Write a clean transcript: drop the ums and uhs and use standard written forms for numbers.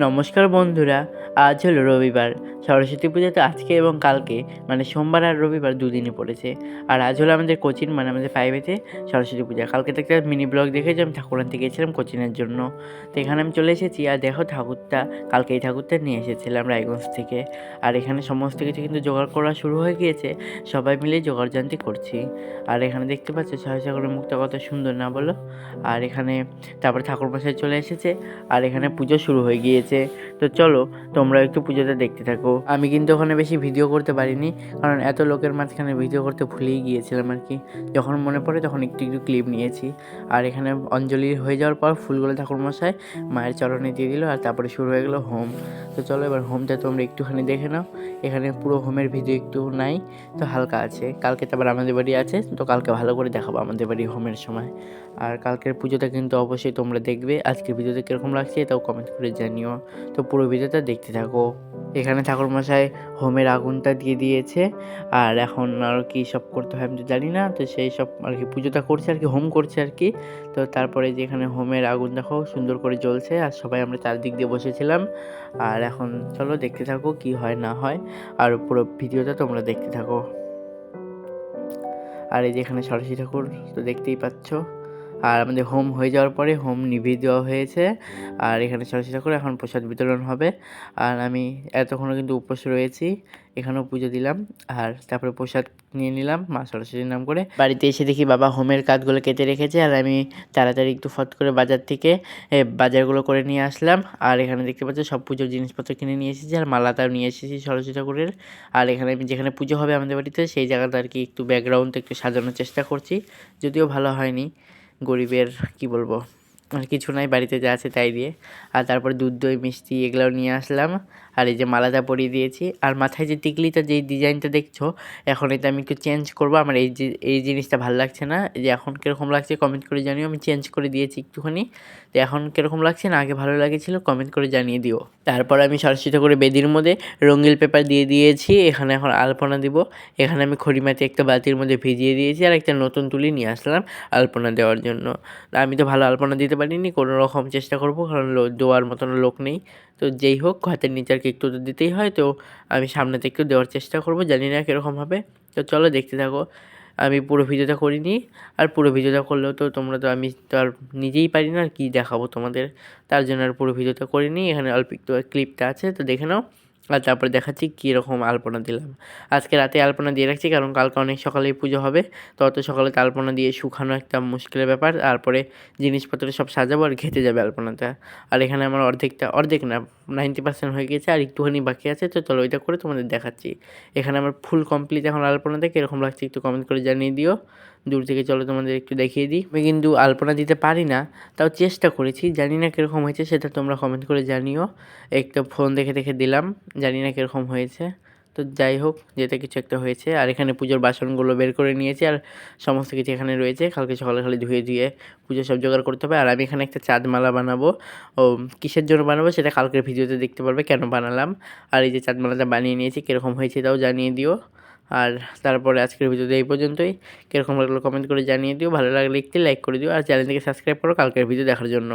নমস্কার বন্ধুরা, আজ হলো রবিবার। সরস্বতী পুজো তো আজকে এবং কালকে, মানে সোমবার আর রবিবার দুদিনই পড়েছে। আর আজ হলো আমাদের কোচিং, মানে আমাদের প্রাইভেটে সরস্বতী পূজা। কালকে তো একটা মিনি ব্লগ দেখেছি, আমি ঠাকুর আনতে গিয়েছিলাম কোচিংয়ের জন্য। তো এখানে আমি চলে এসেছি, আর দেখো ঠাকুরটা, কালকে এই ঠাকুরটা নিয়ে এসেছিলাম রায়গঞ্জ থেকে। আর এখানে সমস্ত কিছু কিন্তু জোগাড় করা শুরু হয়ে গিয়েছে, সবাই মিলে জোগাড়যন্ত্র করছি। আর এখানে দেখতে পাচ্ছ ছয় ঠাকুরের মুখটা কত সুন্দর না বলো? আর এখানে তারপরে ঠাকুরমশাই চলে এসেছে, আর এখানে পুজো শুরু হয়ে গিয়েছে। তো চলো তোমরা একটু পুজোটা দেখতে থাকো। আমি কিন্তু ওখানে বেশি ভিডিও করতে পারিনি, কারণ এত লোকের মাঝখানে ভিডিও করতে ভুলেই গিয়েছিলাম আর কি। যখন মনে পড়ে তখন একটু একটু ক্লিপ নিয়েছি। আর এখানে অঞ্জলি হয়ে যাওয়ার পর ফুলগুলো ঠাকুরমশাই মায়ের চরণে দিয়ে দিল, আর তারপরে শুরু হয়ে গেলো হোম। তো চলো এবার হোমটা তোমরা একটুখানি দেখে নাও। এখানে পুরো হোমের ভিডিও একটু নাই, তো হালকা আছে। কালকে তো আবার আমাদের বাড়ি আছে, তো কালকে ভালো করে দেখাবো আমাদের বাড়ি হোমের সময়। আর কালকের পুজোটা কিন্তু অবশ্যই তোমরা দেখবে। আজকের ভিডিওতে কীরকম লাগছে তাও কমেন্ট করে জানিও। তো পুরো ভিডিওটা দেখতে থাকো। এখানে ঠাকুরমশাই হোমের আগুনটা দিয়ে দিয়েছে, আর এখন আর কি সব করতে হয় আমি তো জানি না। তো সেই সব আর কি পুজোটা করছে আর কি, হোম করছে আর কি। তো তারপরে যে এখানে হোমের আগুন দেখো সুন্দর করে জ্বলছে, আর সবাই আমরা চারদিক দিয়ে বসেছিলাম। আর এখন চলো দেখতে থাকো কি হয় না হয়, আর পুরো ভিডিওটা তোমরা দেখতে থাকো। আর এই যে এখানে সরস্বতী ঠাকুর তো দেখতেই পাচ্ছ। আর আমাদের হোম হয়ে যাওয়ার পরে হোম নিভিয়ে দেওয়া হয়েছে, আর এখানে সরস্বতী ঠাকুর এখন প্রসাদ বিতরণ হবে। আর আমি এতক্ষণও কিন্তু উপোস রয়েছি, এখানেও পুজো দিলাম। আর তারপরে প্রসাদ নিয়ে নিলাম মা সরস্বতীর নাম করে। বাড়িতে এসে দেখি বাবা হোমের কাঠগুলো কেটে রেখেছে, আর আমি তাড়াতাড়ি একটু ফট করে বাজার থেকে বাজারগুলো করে নিয়ে আসলাম। আর এখানে দেখতে পাচ্ছ সব পুজোর জিনিসপত্র কিনে নিয়ে এসেছি, আর মালাটাও নিয়ে এসেছি সরস্বতী ঠাকুরের। আর এখানে আমি যেখানে পুজো হবে আমাদের বাড়িতে, সেই জায়গাটা আর কি একটু ব্যাকগ্রাউন্ডটা একটু সাজানোর চেষ্টা করছি, যদিও ভালো হয়নি। গরিবের কি বলবো, আর কিছু নাই, বাড়িতে যা আছে তাই দিয়ে। আর তারপরে দুধ দই মিষ্টি এগুলোও নিয়ে আসলাম। আর এই যে মালাটা পরিয়ে দিয়েছি, আর মাথায় যে টিকলিটা যেই ডিজাইনটা দেখছো, এখন এটা আমি একটু চেঞ্জ করবো। আমার এই জিনিসটা ভালো লাগছে না, এই যে এখন কীরকম লাগছে কমেন্ট করে জানিও। আমি চেঞ্জ করে দিয়েছি একটুখানি, তো এখন কীরকম লাগছে না আগে ভালো লাগেছিলো কমেন্ট করে জানিয়ে দিও। তারপর আমি সরস্বতী ঠাকুরের বেদির মধ্যে রঙিন পেপার দিয়ে দিয়েছি। এখানে এখন আলপনা দিব। এখানে আমি খড়িমাটি একটা বালতির মধ্যে ভিজিয়ে দিয়েছি, আর একটা নতুন তুলি নিয়ে আসলাম আলপনা দেওয়ার জন্য। আমি তো ভালো আলপনা দিতে পারিনি, কোনো রকম চেষ্টা করবো, কারণ দেওয়ার মতন লোক নেই। তো যেই হোক হাতের নিচে আর কি একটু তো দিতেই হয়, তো আমি সামনেতে একটু দেওয়ার চেষ্টা করবো, জানি না কীরকম হবে। তো চলো দেখতে থাকো। আমি পুরো ভিডিওটা করিনি, আর পুরো ভিডিওটা করলেও তো তোমরা তো, আমি তো আর নিজেই পারি না আর কী দেখাবো তোমাদের, তার জন্য আর পুরো ভিডিওটা করিনি। এখানে অল্প একটু ক্লিপটা আছে, তো দেখে নাও। আর তারপরে দেখাচ্ছি কীরকম আলপনা দিলাম। আজকে রাতে আলপনা দিয়ে রাখছি, কারণ কালকে অনেক সকালেই পুজো হবে। তো অত সকালে তো আলপনা দিয়ে শুকানো একটা মুশকিলের ব্যাপার। তারপরে জিনিসপত্র সব সাজাবো, আর ঘেঁটে যাবে আলপনাটা। আর এখানে আমার অর্ধেক না 90% হয়ে গেছে, আর একটুখানি বাকি আছে। তো চলো ওইটা করে তোমাদের দেখাচ্ছি। এখানে আমার ফুল কমপ্লিট এখন আলপনাটা কীরকম লাগছে একটু কমেন্ট করে জানিয়ে দিও। দূর থেকে চলো তোমাদের একটু দেখিয়ে দিই। আমি কিন্তু আলপনা দিতে পারি না, তাও চেষ্টা করেছি, জানি না কীরকম হয়েছে সেটা তোমরা কমেন্ট করে জানিও। একটা ফোন দেখে দেখে দিলাম, জানি না কীরকম হয়েছে। তো যাই হোক, যেটা কিছু একটা হয়েছে। আর এখানে পুজোর বাসনগুলো বের করে নিয়েছি, আর সমস্ত কিছু এখানে রয়েছে। কালকে সকালে খালি ধুয়ে ধুয়ে পুজোর সব জোগাড় করতে হবে। আর আমি এখানে একটা চাঁদমালা বানাবো। ও কিসের জন্য বানাবো সেটা কালকের ভিডিওতে দেখতে পারবে কেন বানালাম। আর এই যে চাঁদমালাটা বানিয়ে নিয়েছি, কীরকম হয়েছে তাও জানিয়ে দিও। আর তারপরে আজকের ভিডিওতে এই পর্যন্তই। কীরকম লাগলো কমেন্ট করে জানিয়ে দিও। ভালো লাগলে একটি লাইক করে দিও, আর চ্যানেলটিকে সাবস্ক্রাইব করো কালকের ভিডিও দেখার জন্য।